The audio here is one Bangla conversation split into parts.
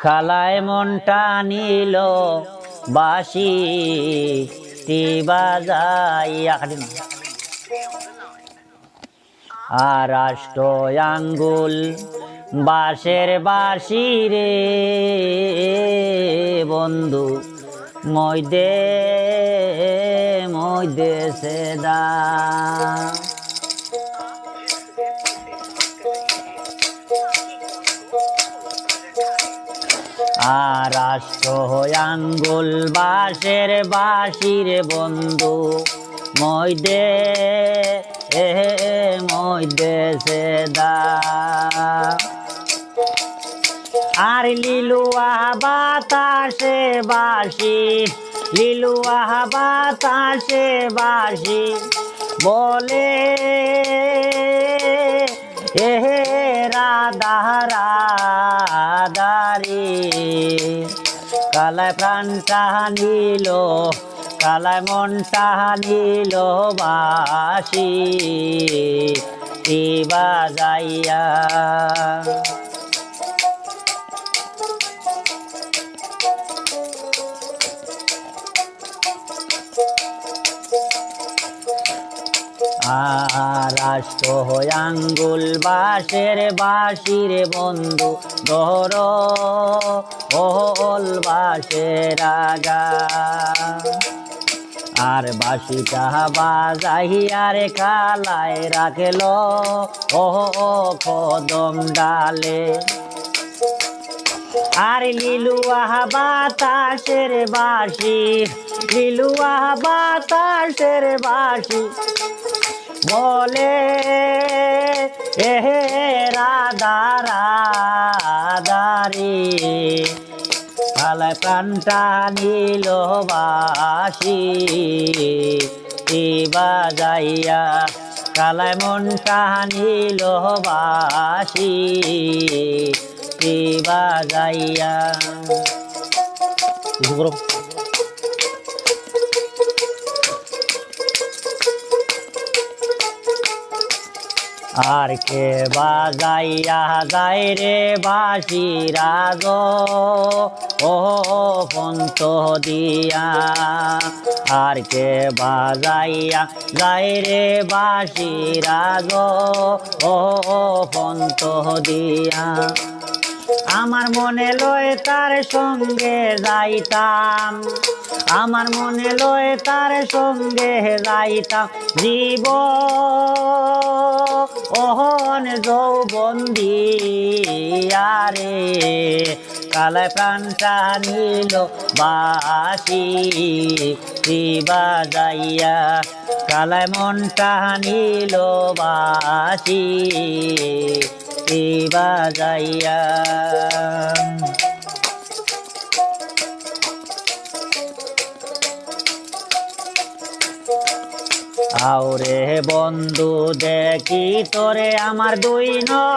খালায় মনটা নিল বাঁশি বাজাইয়া আর আষ্ট আঙ্গুল বাঁশের বাঁশি রে বন্ধু মইদে সেদা আর আষ্ট আঙ্গুল বাঁশের বাঁশি রে বন্ধু মইদে সেদা আর লিলুয়া বাতাসে বাঁশি লিলুয়া বাতাসে বাঁশি বলে রাধা রাধারি কালায় প্রাণটা নিল কালায় মনটা নিল বাঁশি বাজাইয়া আর আষ্ট আঙ্গুল বাঁশের বাঁশি রে বন্ধু ধর ওল বাঁশের আগা আর বাঁশিটা বাজাইয়া রে কালায় রাখল কদম ডালে আর লিলুয়া বাতাসের বাঁশি লিলুয়া বাতাসের বাঁশি বলে রাধা রাধারি কালায় প্রাণটা নিল বাঁশি বাজাইয়া কালায় মনটা নিল বাঁশি বাজাইয়া আর কে বাজাইয়া যায় রে বাঁশি রাজ ও পন্ত দিয়া আর কে বাজাইয়া যায় রে বাঁশি রাজ ও পন্ত দিয়া আমার মনে লয় তার সঙ্গে যাইতাম আমার মনে লয় তার সঙ্গে যাইতাম জীব ওহন যৌবন দিয়ারে কালায় প্রাণটা নিল বাঁশি বাজাইয়া কালায় মনটা নিল বাঁশি বাজাইয়া আওরে বন্ধু দেখি তোরে আমার দুই নয়ন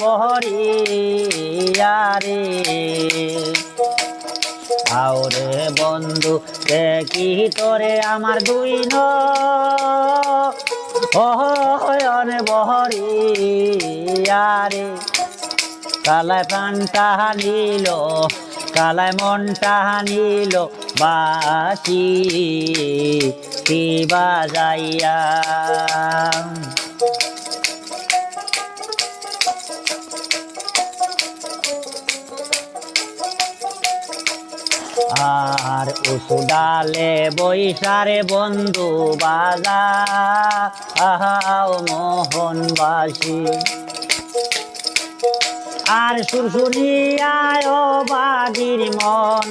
বহরিয়ারে আওরে বন্ধু দেখি তোরে আমার দুই নয়ন বহরিয়ারে কালায় প্রাণটা নিল কালায় মনটা নিল বাঁশি বাজাইয়া আর উসু ডালে বৈশারে বন্ধু বাজা মোহন বাঁশি আর সুরসুনিয়ায় বাগির মন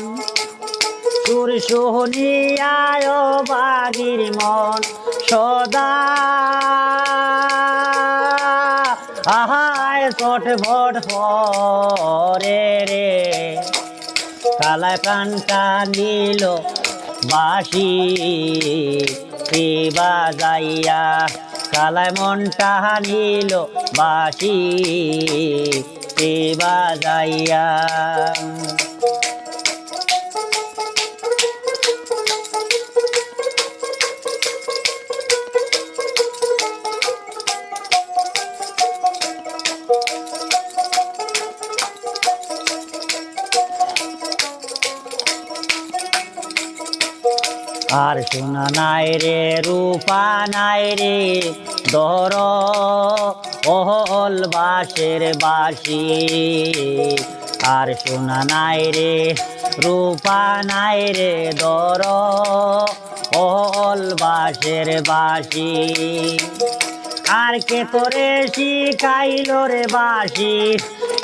সুরসুনিয়ায় বাগির মন সদা আহায় চট ভট পরে রে কালায় প্রাণটা নিল বাঁশি বাজাইয়া কালায় মনটা নিল বাঁশি বাজাইয়া আর সোনা নাই রে রূপা নাই রে দর ওহল বাঁশের বাঁশি আর সোনা নাই রে রূপা নাই রে দর ওহল বাঁশের বাঁশি আর কে তোরে শিখাইলো রে বাঁশি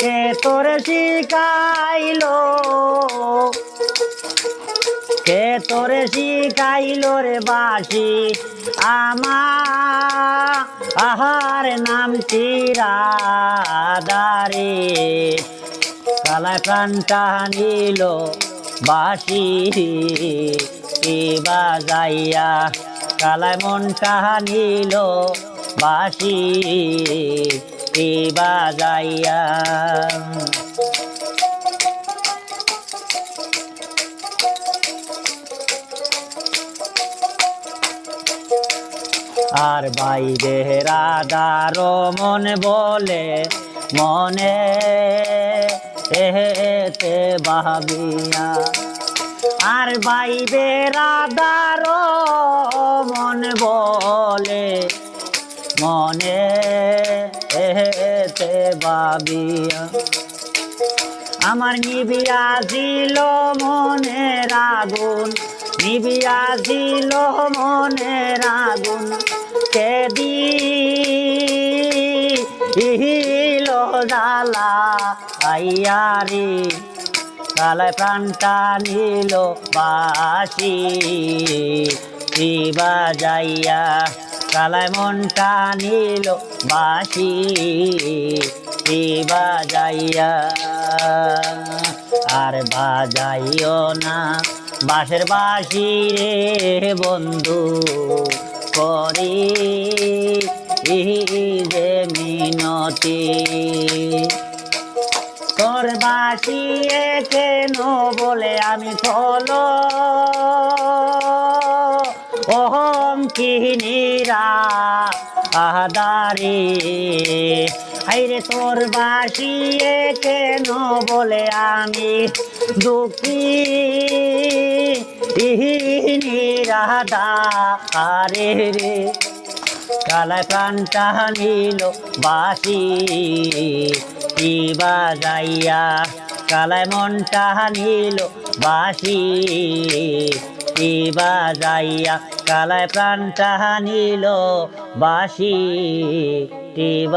কে তোরে শিখাইলো কে তোরে শিখাইলো রে বাঁশি আহার নাম চিরাদারে কালায় প্রাণটা নিল বাঁশি কি বাজাইয়া কালায় মনটা নিল বাঁশি কি বাজাইয়া আর বাইরে রাধার মন বলে মনে এতে ভাবিয়া আর বাইরে রাধার মন বলে মনে এতে ভাবিয়া আমার নিবিয়া দিল মনের আগুন নিবিয়া দিল মনের আগুন কে দিল জ্বালা আইয়ারি কালায় প্রাণটা নিল বাঁশি কি বাজাইয়া কালায় মনটা নিল বাঁশি কি বাজাইয়া আর বাজাইও না বাঁশের বাঁশি রে বন্ধু করি যে মিনতি তোর বাঁশি কেন বলে আমি ফলো ওহম কিনিরা আহাদারি হাইরে তোর বাঁশি কেন বলে আমি দুঃখী নিরাদারে রে কালায় প্রাণটা নিল বাঁশি কি বাজাইয়া কালায় মনটা নিল বাঁশি কি বাজাইয়া কালায় প্রাণটা নিল বাঁশি কি